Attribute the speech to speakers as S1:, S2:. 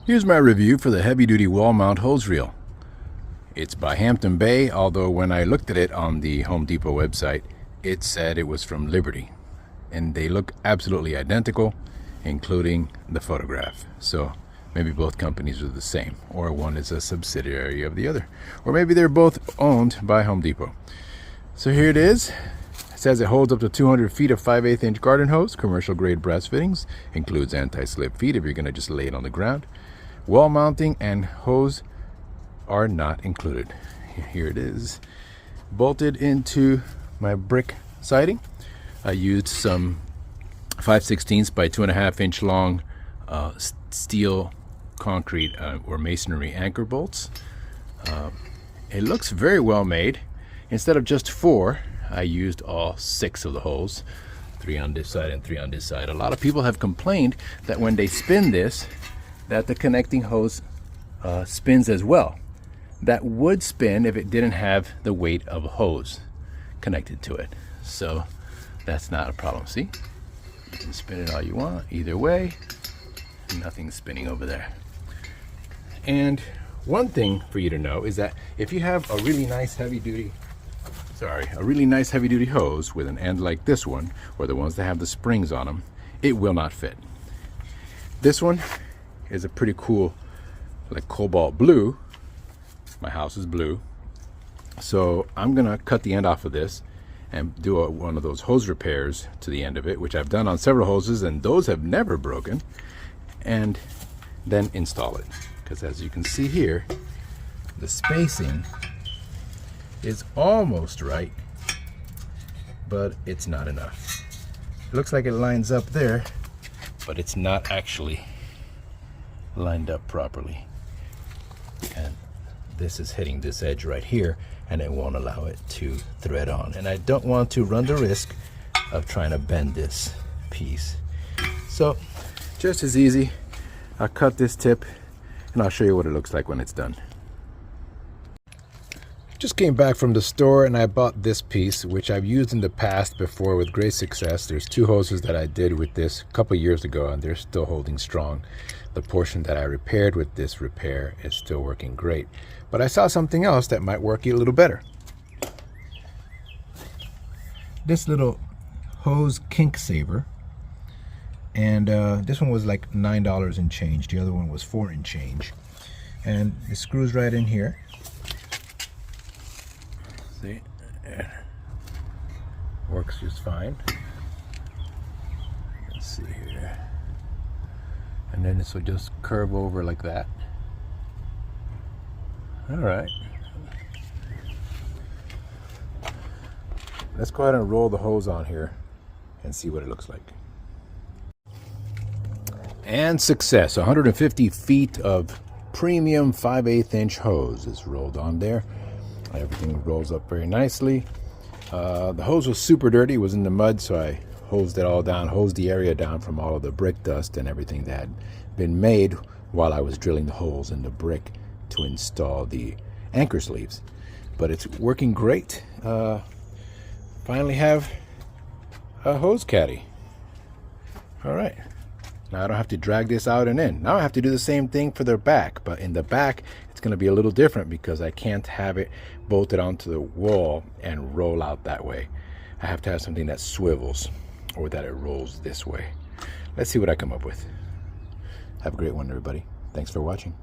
S1: Here's my review for the heavy-duty wall mount hose reel. It's by Hampton Bay, although when I looked at it on the Home Depot website, it said it was from Liberty. And they look absolutely identical, including the photograph. So maybe both companies are the same, or one is a subsidiary of the other. Or maybe they're both owned by Home Depot. So here it is. It says it holds up to 200 feet of 5/8 inch garden hose, commercial grade brass fittings, includes anti-slip feet if you're going to just lay it on the ground. Wall mounting and hose are not included. Here it is, bolted into my brick siding. I used some 5/16 by 2.5 inch long steel concrete or masonry anchor bolts. It looks very well made. Instead of just 4, I used all 6 of the holes, 3 on this side and 3 on this side. A lot of people have complained that when they spin this, that the connecting hose spins as well. That would spin if it didn't have the weight of a hose connected to it. So that's not a problem. See, you can spin it all you want either way. Nothing's spinning over there. And one thing for you to know is that if you have a really nice heavy duty hose with an end like this one, or the ones that have the springs on them, it will not fit. This one is a pretty cool, like cobalt blue. My house is blue, so I'm gonna cut the end off of this and do one of those hose repairs to the end of it, which I've done on several hoses, and those have never broken, and then install it. Because as you can see here, the spacing is almost right, but it's not enough. It looks like it lines up there, but it's not actually lined up properly. And this is hitting this edge right here, and it won't allow it to thread on. And I don't want to run the risk of trying to bend this piece. So just as easy, I'll cut this tip and I'll show you what it looks like when it's done. Just came back from the store and I bought this piece, which I've used in the past before with great success. There's 2 hoses that I did with this a couple years ago, and they're still holding strong. The portion that I repaired with this repair is still working great. But I saw something else that might work a little better. This little hose kink saver, and this one was like $9 and change. The other one was $4 and change. And it screws right in here. See, it works just fine. Let's see here. And then this will just curve over like that. All right. Let's go ahead and roll the hose on here and see what it looks like. And success. 150 feet of premium 5/8 inch hose is rolled on there. Everything rolls up very nicely. The hose was super dirty. It was in the mud, so I hosed it all down, hosed the area down from all of the brick dust and everything that had been made while I was drilling the holes in the brick to install the anchor sleeves. But it's working great. Finally have a hose caddy. All right. Now I don't have to drag this out and in. Now I have to do the same thing for the back, but in the back it's going to be a little different because I can't have it bolted onto the wall and roll out that way. I have to have something that swivels or that it rolls this way. Let's see what I come up with. Have a great one, everybody. Thanks for watching.